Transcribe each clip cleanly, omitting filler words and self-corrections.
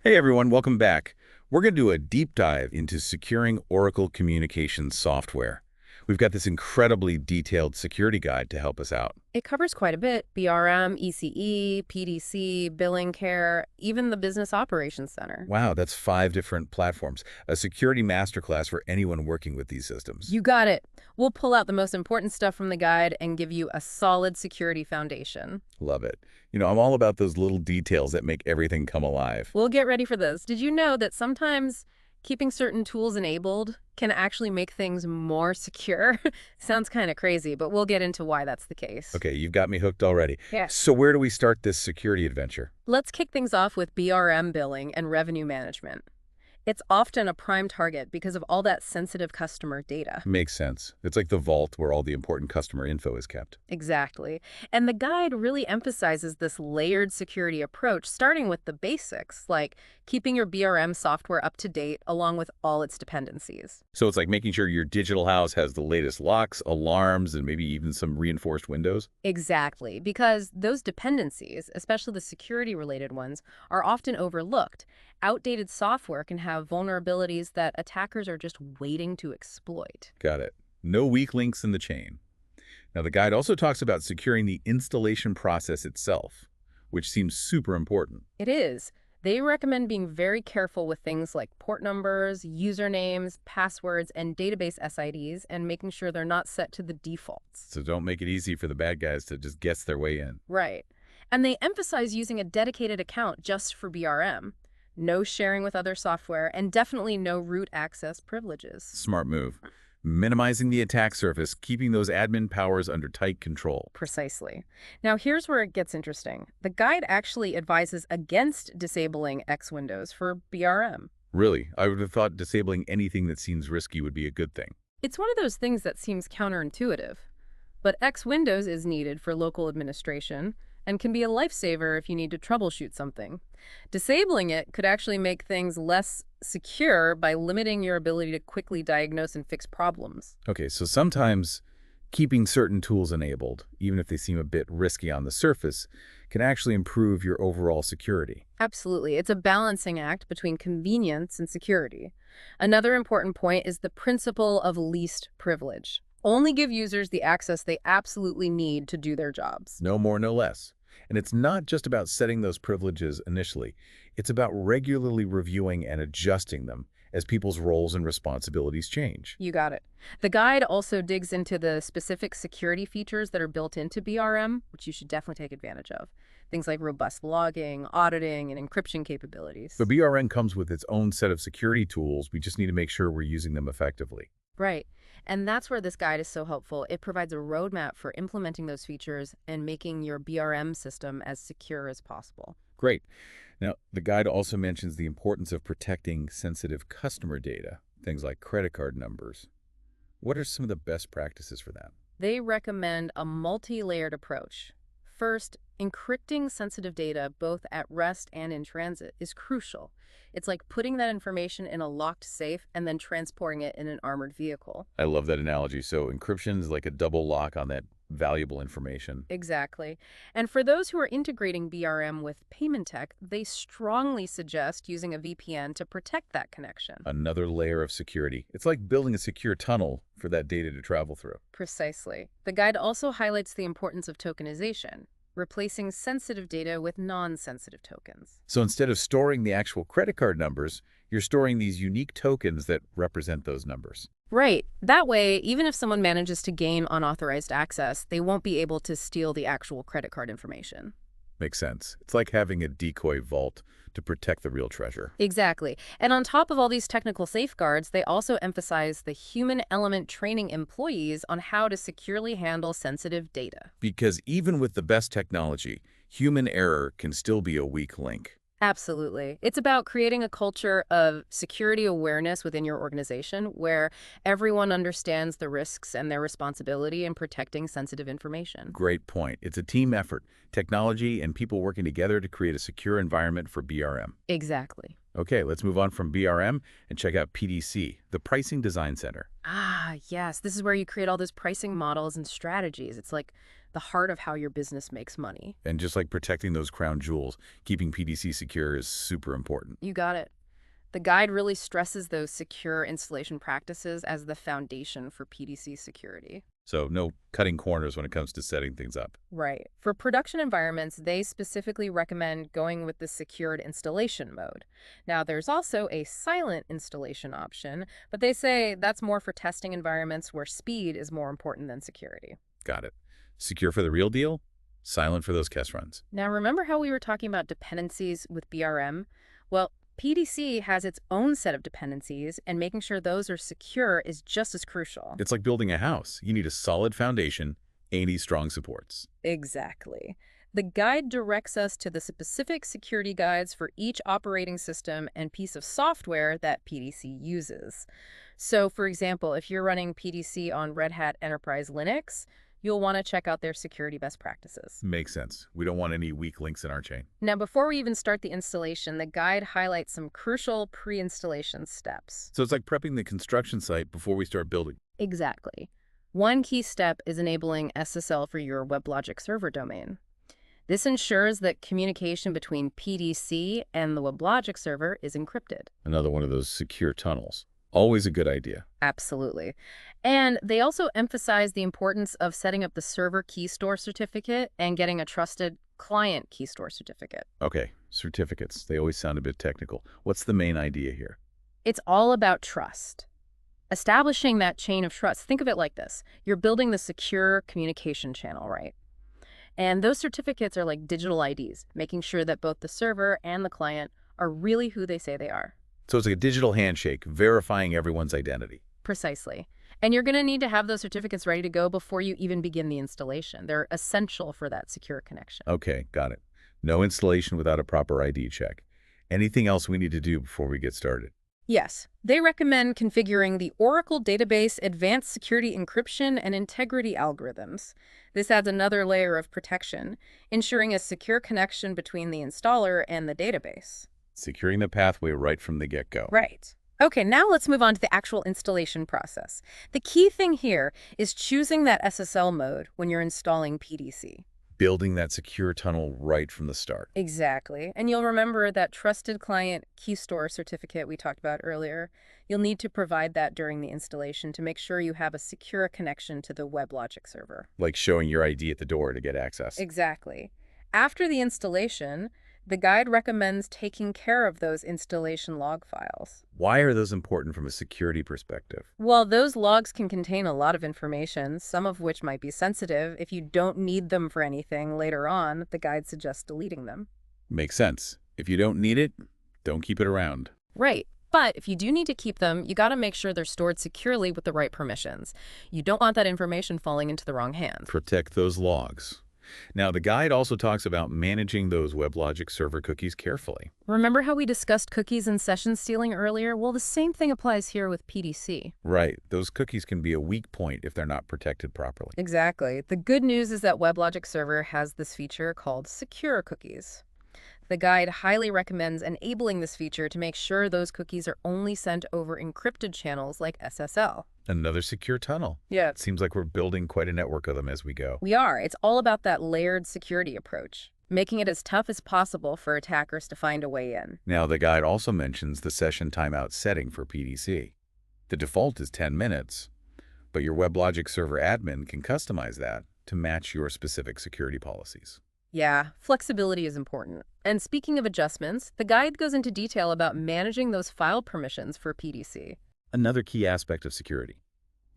Hey everyone, welcome back. We're going to do a deep dive into securing Oracle communications software. We've got this incredibly detailed security guide to help us out. It covers quite a bit: BRM, ECE, PDC, billing care, even the Business Operations Center. Wow, that's 5 different platforms. A security masterclass for anyone working with these systems. You got it. We'll pull out the most important stuff from the guide and give you a solid security foundation. Love it. I'm all about those little details that make everything come alive. We'll get ready for this. Did you know that sometimes keeping certain tools enabled can actually make things more secure? Sounds kind of crazy, but we'll get into why that's the case. Okay, you've got me hooked already. Yeah. So where do we start this security adventure? Let's kick things off with BRM billing and revenue management. It's often a prime target because of all that sensitive customer data. Makes sense. It's like the vault where all the important customer info is kept. Exactly. And the guide really emphasizes this layered security approach, starting with the basics, like keeping your BRM software up to date along with all its dependencies. So it's like making sure your digital house has the latest locks, alarms, and maybe even some reinforced windows. Exactly, because those dependencies, especially the security-related ones, are often overlooked. Outdated software can have vulnerabilities that attackers are just waiting to exploit. Got it. No weak links in the chain. Now, the guide also talks about securing the installation process itself, which seems super important. It is. They recommend being very careful with things like port numbers, usernames, passwords, and database SIDs, and making sure they're not set to the defaults. So don't make it easy for the bad guys to just guess their way in. Right. And they emphasize using a dedicated account just for BRM, no sharing with other software, and definitely no root access privileges. Smart move. Minimizing the attack surface, keeping those admin powers under tight control. Precisely. Now, here's where it gets interesting. The guide actually advises against disabling X windows for BRM. Really, I would have thought disabling anything that seems risky would be a good thing. It's one of those things that seems counterintuitive. But X Windows is needed for local administration and can be a lifesaver if you need to troubleshoot something. Disabling it could actually make things less secure by limiting your ability to quickly diagnose and fix problems. Okay, so sometimes keeping certain tools enabled, even if they seem a bit risky on the surface, can actually improve your overall security. Absolutely. It's a balancing act between convenience and security. Another important point is the principle of least privilege. Only give users the access they absolutely need to do their jobs. No more, no less. And it's not just about setting those privileges initially. It's about regularly reviewing and adjusting them as people's roles and responsibilities change. You got it. The guide also digs into the specific security features that are built into BRM, which you should definitely take advantage of. Things like robust logging, auditing, and encryption capabilities. The BRN comes with its own set of security tools. We just need to make sure we're using them effectively. Right. And that's where this guide is so helpful. It provides a roadmap for implementing those features and making your BRM system as secure as possible. Great. Now, the guide also mentions the importance of protecting sensitive customer data, things like credit card numbers. What are some of the best practices for that? They recommend a multi-layered approach. First, encrypting sensitive data both at rest and in transit is crucial. It's like putting that information in a locked safe and then transporting it in an armored vehicle. I love that analogy. So encryption is like a double lock on that valuable information. Exactly. And for those who are integrating BRM with payment tech, they strongly suggest using a VPN to protect that connection. Another layer of security. It's like building a secure tunnel for that data to travel through. Precisely. The guide also highlights the importance of tokenization, replacing sensitive data with non-sensitive tokens. So instead of storing the actual credit card numbers, you're storing these unique tokens that represent those numbers. Right. That way, even if someone manages to gain unauthorized access, they won't be able to steal the actual credit card information. Makes sense. It's like having a decoy vault to protect the real treasure. Exactly. And on top of all these technical safeguards, they also emphasize the human element training employees on how to securely handle sensitive data. Because even with the best technology, human error can still be a weak link. Absolutely. It's about creating a culture of security awareness within your organization where everyone understands the risks and their responsibility in protecting sensitive information. Great point. It's a team effort, technology and people working together to create a secure environment for BRM. Exactly. Okay, let's move on from BRM and check out PDC, the Pricing Design Center. Ah, yes. This is where you create all those pricing models and strategies. It's like the heart of how your business makes money. And just like protecting those crown jewels, keeping PDC secure is super important. You got it. The guide really stresses those secure installation practices as the foundation for PDC security. So no cutting corners when it comes to setting things up. Right. For production environments, they specifically recommend going with the secured installation mode. Now, there's also a silent installation option, but they say that's more for testing environments where speed is more important than security. Got it. Secure for the real deal, silent for those test runs. Now, remember how we were talking about dependencies with BRM? Well, PDC has its own set of dependencies, and making sure those are secure is just as crucial. It's like building a house. You need a solid foundation, any strong supports. Exactly. The guide directs us to the specific security guides for each operating system and piece of software that PDC uses. So, for example, if you're running PDC on Red Hat Enterprise Linux, you'll want to check out their security best practices. Makes sense. We don't want any weak links in our chain. Now, before we even start the installation, the guide highlights some crucial pre-installation steps. So it's like prepping the construction site before we start building. Exactly. One key step is enabling SSL for your WebLogic server domain. This ensures that communication between PDC and the WebLogic server is encrypted. Another one of those secure tunnels. Always a good idea. Absolutely. And they also emphasize the importance of setting up the server key store certificate and getting a trusted client key store certificate. Okay, certificates. They always sound a bit technical. What's the main idea here? It's all about trust. Establishing that chain of trust. Think of it like this. You're building the secure communication channel, right? And those certificates are like digital IDs, making sure that both the server and the client are really who they say they are. So it's like a digital handshake, verifying everyone's identity. Precisely. And you're going to need to have those certificates ready to go before you even begin the installation. They're essential for that secure connection. Okay, got it. No installation without a proper ID check. Anything else we need to do before we get started? Yes, they recommend configuring the Oracle Database Advanced Security Encryption and Integrity Algorithms. This adds another layer of protection, ensuring a secure connection between the installer and the database. Securing the pathway right from the get-go. Right. Okay, now let's move on to the actual installation process. The key thing here is choosing that SSL mode when you're installing PDC. Building that secure tunnel right from the start. Exactly. And you'll remember that trusted client key store certificate we talked about earlier. You'll need to provide that during the installation to make sure you have a secure connection to the WebLogic server. Like showing your ID at the door to get access. Exactly. After the installation, the guide recommends taking care of those installation log files. Why are those important from a security perspective? Well, those logs can contain a lot of information, some of which might be sensitive. If you don't need them for anything later on, the guide suggests deleting them. Makes sense. If you don't need it, don't keep it around. Right. But if you do need to keep them, you got to make sure they're stored securely with the right permissions. You don't want that information falling into the wrong hands. Protect those logs. Now, the guide also talks about managing those WebLogic server cookies carefully. Remember how we discussed cookies and session stealing earlier? Well, the same thing applies here with PDC. Right. Those cookies can be a weak point if they're not protected properly. Exactly. The good news is that WebLogic Server has this feature called Secure Cookies. The guide highly recommends enabling this feature to make sure those cookies are only sent over encrypted channels like SSL. Another secure tunnel. Yeah. It seems like we're building quite a network of them as we go. We are. It's all about that layered security approach, making it as tough as possible for attackers to find a way in. Now, the guide also mentions the session timeout setting for PDC. The default is 10 minutes, but your WebLogic server admin can customize that to match your specific security policies. Yeah, flexibility is important. And speaking of adjustments, the guide goes into detail about managing those file permissions for PDC. Another key aspect of security,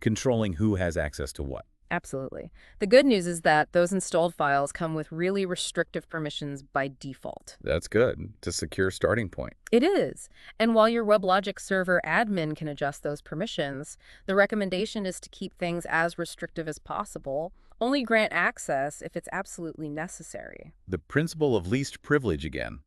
controlling who has access to what. Absolutely. The good news is that those installed files come with really restrictive permissions by default. That's good. It's a secure starting point. It is. And while your WebLogic server admin can adjust those permissions, the recommendation is to keep things as restrictive as possible. Only grant access if it's absolutely necessary. The principle of least privilege again.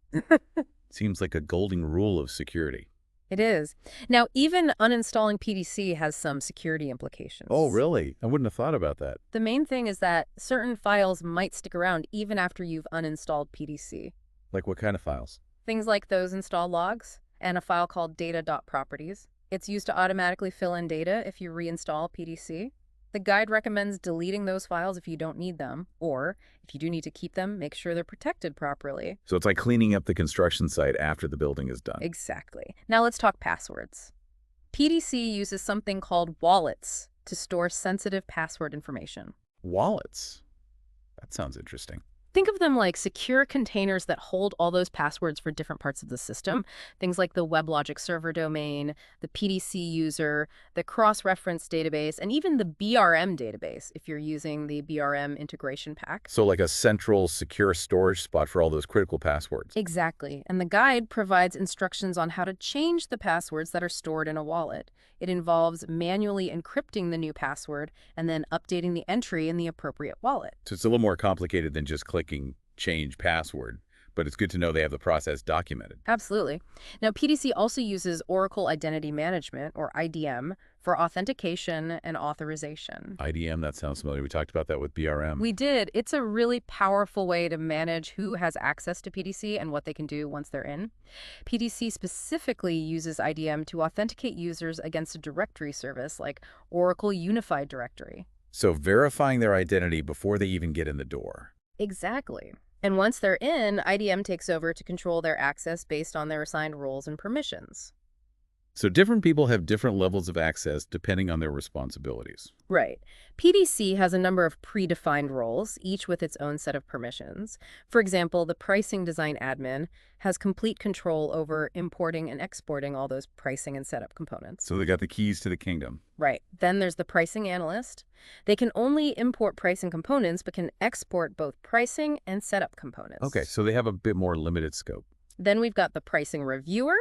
Seems like a golden rule of security. It is. Now, even uninstalling PDC has some security implications. Oh, really? I wouldn't have thought about that. The main thing is that certain files might stick around even after you've uninstalled PDC. Like what kind of files? Things like those install logs and a file called data.properties. It's used to automatically fill in data if you reinstall PDC. The guide recommends deleting those files if you don't need them, or if you do need to keep them, make sure they're protected properly. So it's like cleaning up the construction site after the building is done. Exactly. Now let's talk passwords. PDC uses something called wallets to store sensitive password information. Wallets. That sounds interesting. Think of them like secure containers that hold all those passwords for different parts of the system. Things like the WebLogic server domain, the PDC user, the cross-reference database, and even the BRM database if you're using the BRM integration pack. So like a central secure storage spot for all those critical passwords. Exactly. And the guide provides instructions on how to change the passwords that are stored in a wallet. It involves manually encrypting the new password and then updating the entry in the appropriate wallet. So it's a little more complicated than just clicking change password, but it's good to know they have the process documented. Absolutely. Now, PDC also uses Oracle Identity Management, or IDM, for authentication and authorization. IDM, that sounds familiar. We talked about that with BRM. We did. It's a really powerful way to manage who has access to PDC and what they can do once they're in. PDC specifically uses IDM to authenticate users against a directory service like Oracle Unified Directory. So verifying their identity before they even get in the door. Exactly. And once they're in, IDM takes over to control their access based on their assigned roles and permissions. So different people have different levels of access depending on their responsibilities. Right. PDC has a number of predefined roles, each with its own set of permissions. For example, the pricing design admin has complete control over importing and exporting all those pricing and setup components. So they got the keys to the kingdom. Right. Then there's the pricing analyst. They can only import pricing components, but can export both pricing and setup components. Okay, so they have a bit more limited scope. Then we've got the pricing reviewer.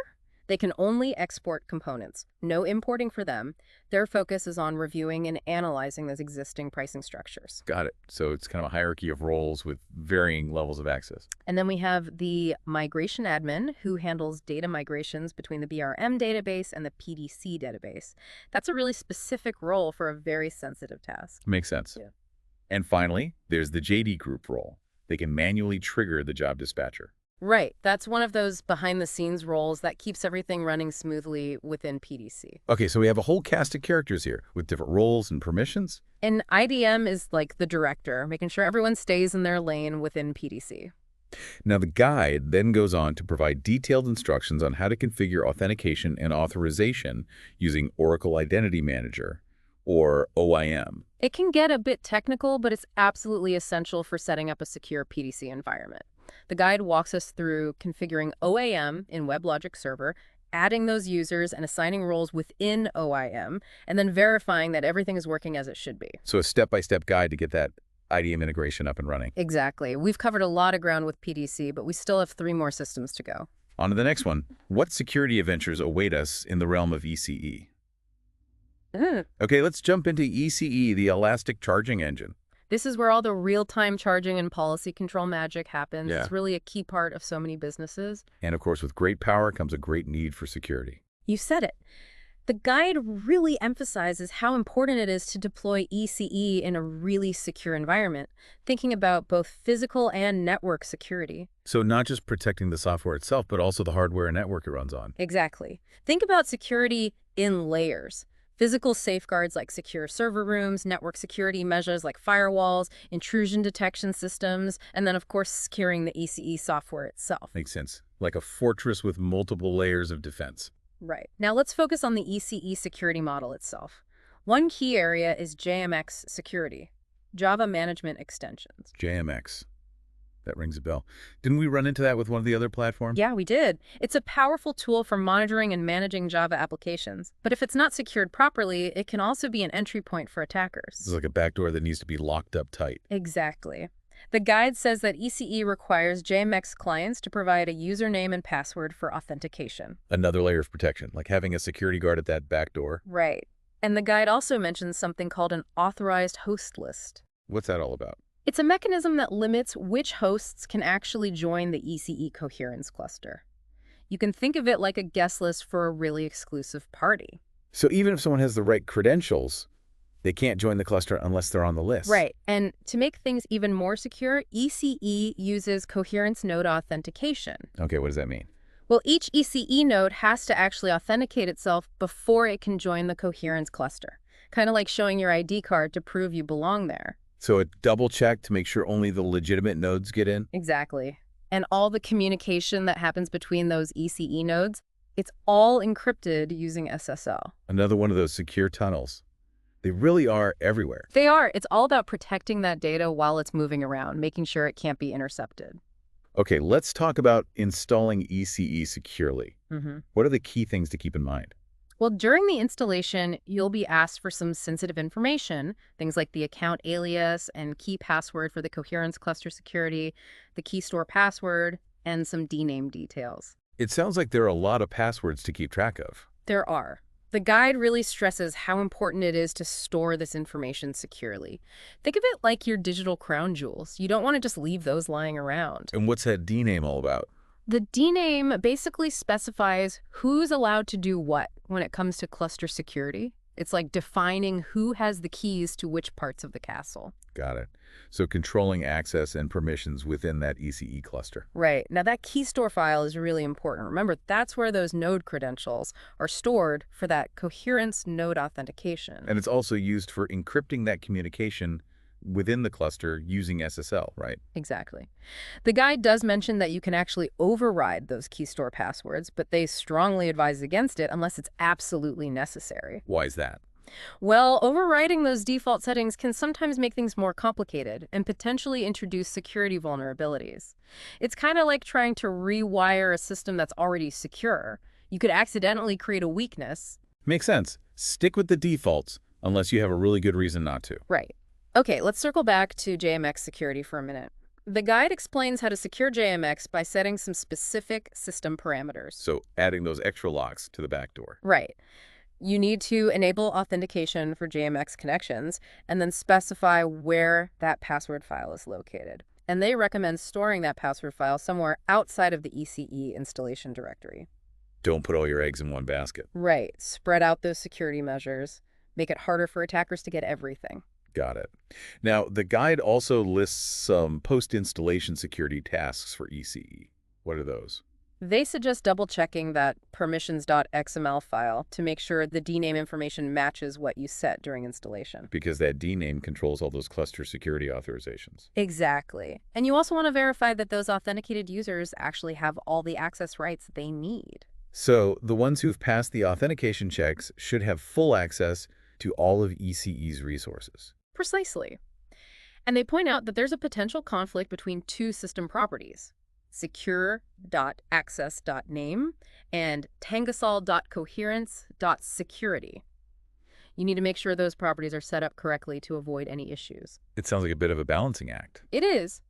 They can only export components, no importing for them. Their focus is on reviewing and analyzing those existing pricing structures. Got it. So it's kind of a hierarchy of roles with varying levels of access. And then we have the migration admin, who handles data migrations between the BRM database and the PDC database. That's a really specific role for a very sensitive task. Makes sense. Yeah. And finally, there's the JD group role. They can manually trigger the job dispatcher. Right. That's one of those behind-the-scenes roles that keeps everything running smoothly within PDC. Okay, so we have a whole cast of characters here with different roles and permissions. And IDM is like the director, making sure everyone stays in their lane within PDC. Now, the guide then goes on to provide detailed instructions on how to configure authentication and authorization using Oracle Identity Manager, or OIM. It can get a bit technical, but it's absolutely essential for setting up a secure PDC environment. The guide walks us through configuring OIM in WebLogic Server, adding those users and assigning roles within OIM, and then verifying that everything is working as it should be. So a step-by-step guide to get that IDM integration up and running. Exactly. We've covered a lot of ground with PDC, but we still have 3 more systems to go. On to the next one. What security adventures await us in the realm of ECE? Okay, let's jump into ECE, the Elastic Charging Engine. This is where all the real-time charging and policy control magic happens. Yeah. It's really a key part of so many businesses. And of course, with great power comes a great need for security. You said it. The guide really emphasizes how important it is to deploy ECE in a really secure environment, thinking about both physical and network security. So not just protecting the software itself, but also the hardware and network it runs on. Exactly. Think about security in layers. Physical safeguards like secure server rooms, network security measures like firewalls, intrusion detection systems, and then, of course, securing the ECE software itself. Makes sense. Like a fortress with multiple layers of defense. Right. Now let's focus on the ECE security model itself. One key area is JMX security, Java Management Extensions. JMX. That rings a bell. Didn't we run into that with one of the other platforms? Yeah, we did. It's a powerful tool for monitoring and managing Java applications. But if it's not secured properly, it can also be an entry point for attackers. It's like a backdoor that needs to be locked up tight. Exactly. The guide says that ECE requires JMX clients to provide a username and password for authentication. Another layer of protection, like having a security guard at that backdoor. Right. And the guide also mentions something called an authorized host list. What's that all about? It's a mechanism that limits which hosts can actually join the ECE coherence cluster. You can think of it like a guest list for a really exclusive party. So even if someone has the right credentials, they can't join the cluster unless they're on the list. Right. And to make things even more secure, ECE uses coherence node authentication. Okay, what does that mean? Well, each ECE node has to actually authenticate itself before it can join the coherence cluster. kind of like showing your ID card to prove you belong there. So a double check to make sure only the legitimate nodes get in? Exactly. And all the communication that happens between those ECE nodes, it's all encrypted using SSL. Another one of those secure tunnels. They really are everywhere. They are. It's all about protecting that data while it's moving around, making sure it can't be intercepted. Okay, let's talk about installing ECE securely. Mm-hmm. What are the key things to keep in mind? Well, during the installation, you'll be asked for some sensitive information, things like the account alias and key password for the coherence cluster security, the key store password, and some DNAME details. It sounds like there are a lot of passwords to keep track of. There are. The guide really stresses how important it is to store this information securely. Think of it like your digital crown jewels. You don't want to just leave those lying around. And what's that DNAME all about? The DNAME basically specifies who's allowed to do what when it comes to cluster security. It's like defining who has the keys to which parts of the castle. Got it. So controlling access and permissions within that ECE cluster. Right. Now, that key store file is really important. Remember, that's where those node credentials are stored for that coherence node authentication. And it's also used for encrypting that communication within the cluster using SSL, right? Exactly. The guide does mention that you can actually override those key store passwords, but they strongly advise against it unless it's absolutely necessary. Why is that? Well, overriding those default settings can sometimes make things more complicated and potentially introduce security vulnerabilities. It's kind of like trying to rewire a system that's already secure. You could accidentally create a weakness. Makes sense. Stick with the defaults unless you have a really good reason not to. Right. Okay, let's circle back to JMX security for a minute. The guide explains how to secure JMX by setting some specific system parameters. So adding those extra locks to the back door. Right. You need to enable authentication for JMX connections and then specify where that password file is located. And they recommend storing that password file somewhere outside of the ECE installation directory. Don't put all your eggs in one basket. Right. Spread out those security measures. Make it harder for attackers to get everything. Got it. Now, the guide also lists some post-installation security tasks for ECE. What are those? They suggest double-checking that permissions.xml file to make sure the DNAME information matches what you set during installation. Because that DNAME controls all those cluster security authorizations. Exactly. And you also want to verify that those authenticated users actually have all the access rights they need. So the ones who've passed the authentication checks should have full access to all of ECE's resources. Precisely. And they point out that there's a potential conflict between two system properties, secure.access.name and tangasol.coherence.security. You need to make sure those properties are set up correctly to avoid any issues. It sounds like a bit of a balancing act. It is,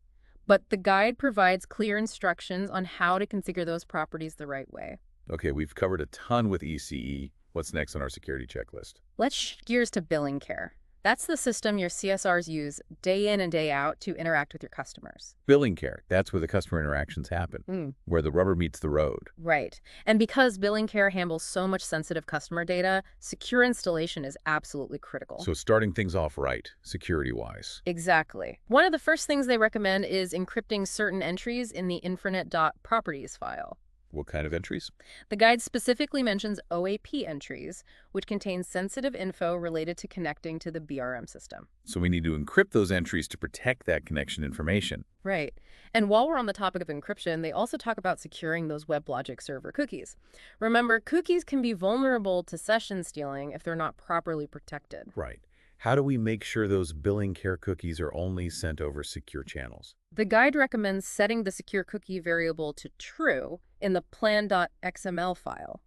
but the guide provides clear instructions on how to configure those properties the right way. Okay, we've covered a ton with ECE. What's next on our security checklist? Let's shift gears to billing care. That's the system your CSRs use day in and day out to interact with your customers. Billing care. That's where the customer interactions happen, where the rubber meets the road. Right. And because billing care handles so much sensitive customer data, secure installation is absolutely critical. So starting things off right, security-wise. Exactly. One of the first things they recommend is encrypting certain entries in the infranet.properties file. What kind of entries? The guide specifically mentions OAP entries, which contain sensitive info related to connecting to the BRM system. So we need to encrypt those entries to protect that connection information. Right. And while we're on the topic of encryption, they also talk about securing those WebLogic server cookies. Remember, cookies can be vulnerable to session stealing if they're not properly protected. Right. How do we make sure those billing care cookies are only sent over secure channels? The guide recommends setting the secure cookie variable to true in the plan.xml file.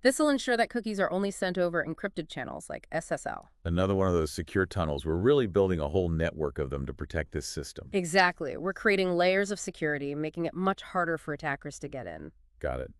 This will ensure that cookies are only sent over encrypted channels like SSL. Another one of those secure tunnels. We're really building a whole network of them to protect this system. Exactly. We're creating layers of security, making it much harder for attackers to get in. Got it.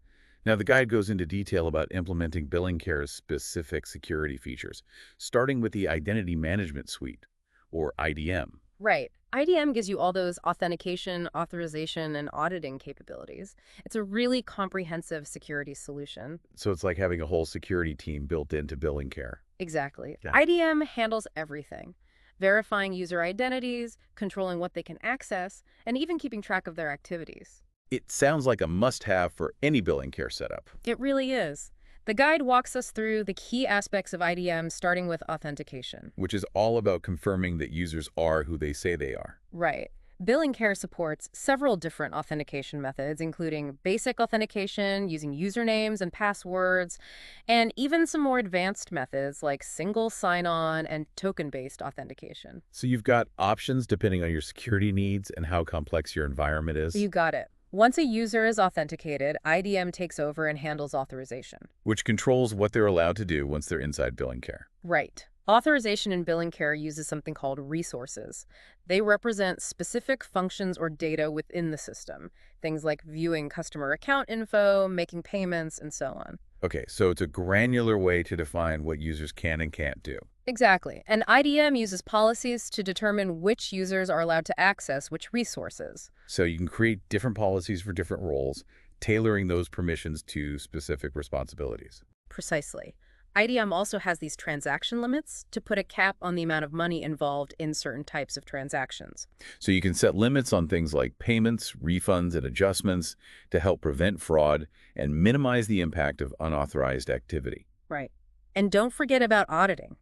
Now, the guide goes into detail about implementing billing care's specific security features, starting with the Identity Management Suite, or IDM. Right. IDM gives you all those authentication, authorization, and auditing capabilities. It's a really comprehensive security solution. So it's like having a whole security team built into billing care. Exactly. Yeah. IDM handles everything. Verifying user identities, controlling what they can access, and even keeping track of their activities. It sounds like a must-have for any billing care setup. It really is. The guide walks us through the key aspects of IDM, starting with authentication. Which is all about confirming that users are who they say they are. Right. Billing Care supports several different authentication methods, including basic authentication using usernames and passwords, and even some more advanced methods like single sign-on and token-based authentication. So you've got options depending on your security needs and how complex your environment is, You got it. Once a user is authenticated, IDM takes over and handles authorization. which controls what they're allowed to do once they're inside billing care. Right. Authorization in billing care uses something called resources. They represent specific functions or data within the system, things like viewing customer account info, making payments, and so on. Okay, so it's a granular way to define what users can and can't do. Exactly. And IDM uses policies to determine which users are allowed to access which resources. So you can create different policies for different roles, tailoring those permissions to specific responsibilities. Precisely. IDM also has these transaction limits to put a cap on the amount of money involved in certain types of transactions. So you can set limits on things like payments, refunds, and adjustments to help prevent fraud and minimize the impact of unauthorized activity. Right. And don't forget about auditing.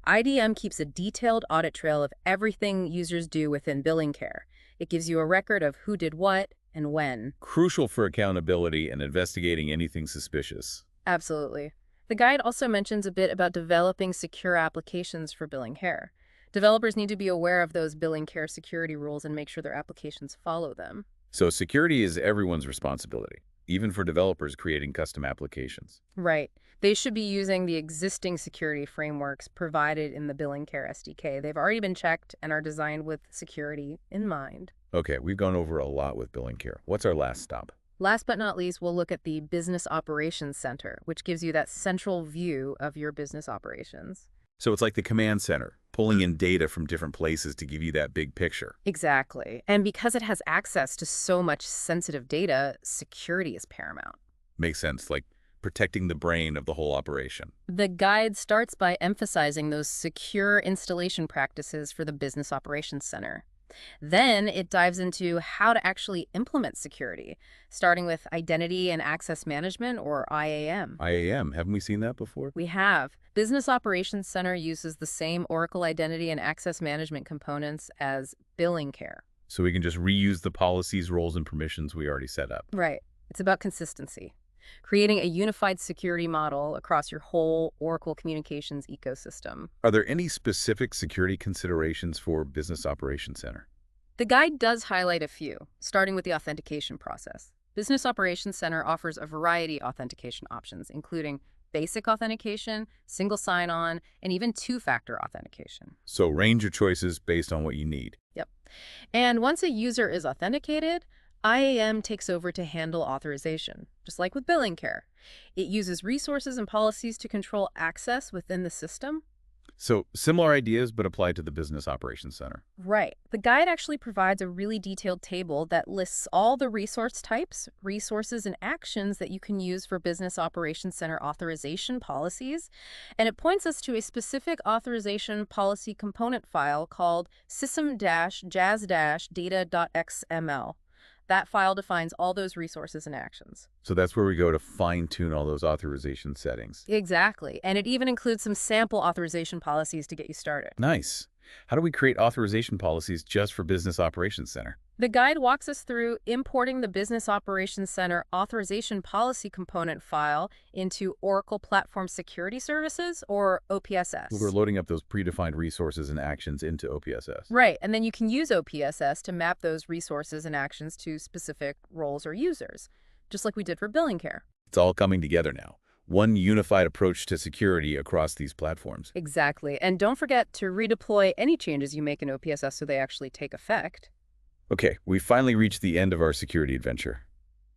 IDM keeps a detailed audit trail of everything users do within billing care. It gives you a record of who did what and when. Crucial for accountability and investigating anything suspicious. Absolutely. The guide also mentions a bit about developing secure applications for billing care. Developers need to be aware of those billing care security rules and make sure their applications follow them. So security is everyone's responsibility, even for developers creating custom applications. Right. They should be using the existing security frameworks provided in the billing care SDK. They've already been checked and are designed with security in mind. Okay, we've gone over a lot with billing care. What's our last stop? Last but not least, we'll look at the Business Operations Center, which gives you that central view of your business operations. So it's like the command center, pulling in data from different places to give you that big picture. Exactly. And because it has access to so much sensitive data, security is paramount. Makes sense, like protecting the brain of the whole operation. The guide starts by emphasizing those secure installation practices for the Business Operations Center. Then it dives into how to actually implement security, starting with Identity and Access Management, or IAM. IAM, haven't we seen that before? We have. Business Operations Center uses the same Oracle Identity and Access Management components as billing care. So we can just reuse the policies, roles, and permissions we already set up. Right. It's about consistency, creating a unified security model across your whole Oracle communications ecosystem. Are there any specific security considerations for Business Operations Center? The guide does highlight a few, starting with the authentication process. Business Operations Center offers a variety of authentication options, including basic authentication, single sign-on, and even two-factor authentication. So range of choices based on what you need. Yep. And once a user is authenticated, IAM takes over to handle authorization, just like with billing care. It uses resources and policies to control access within the system. So similar ideas, but applied to the Business Operations Center. Right. The guide actually provides a really detailed table that lists all the resource types, resources, and actions that you can use for Business Operations Center authorization policies. And it points us to a specific authorization policy component file called system-jazz-data.xml. That file defines all those resources and actions. So that's where we go to fine-tune all those authorization settings. Exactly. And it even includes some sample authorization policies to get you started. Nice. How do we create authorization policies just for Business Operations Center? The guide walks us through importing the Business Operations Center authorization policy component file into Oracle Platform Security Services, or OPSS. We're loading up those predefined resources and actions into OPSS. Right, and then you can use OPSS to map those resources and actions to specific roles or users, just like we did for billing care. It's all coming together now. One unified approach to security across these platforms. Exactly, and don't forget to redeploy any changes you make in OPSS so they actually take effect. Okay, we finally reached the end of our security adventure.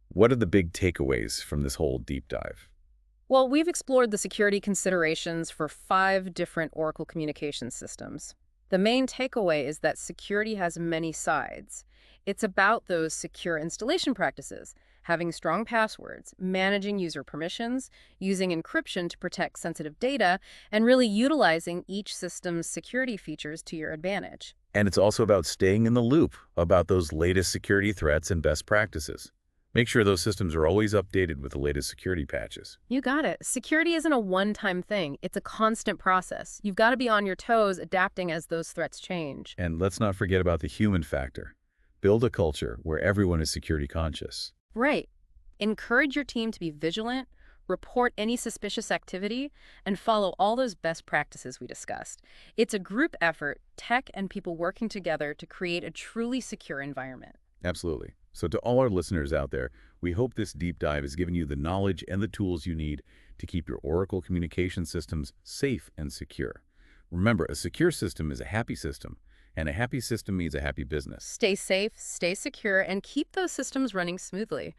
What are the big takeaways from this whole deep dive? Well, we've explored the security considerations for 5 different Oracle communication systems. The main takeaway is that security has many sides. It's about those secure installation practices, having strong passwords, managing user permissions, using encryption to protect sensitive data, and really utilizing each system's security features to your advantage. And it's also about staying in the loop about those latest security threats and best practices. Make sure those systems are always updated with the latest security patches. You got it. Security isn't a one-time thing. It's a constant process. You've got to be on your toes, adapting as those threats change. And let's not forget about the human factor. Build a culture where everyone is security conscious. Right. Encourage your team to be vigilant, report any suspicious activity, and follow all those best practices we discussed. It's a group effort, tech and people working together to create a truly secure environment. Absolutely. So to all our listeners out there, we hope this deep dive has given you the knowledge and the tools you need to keep your Oracle communication systems safe and secure. Remember, a secure system is a happy system, and a happy system means a happy business. Stay safe, stay secure, and keep those systems running smoothly.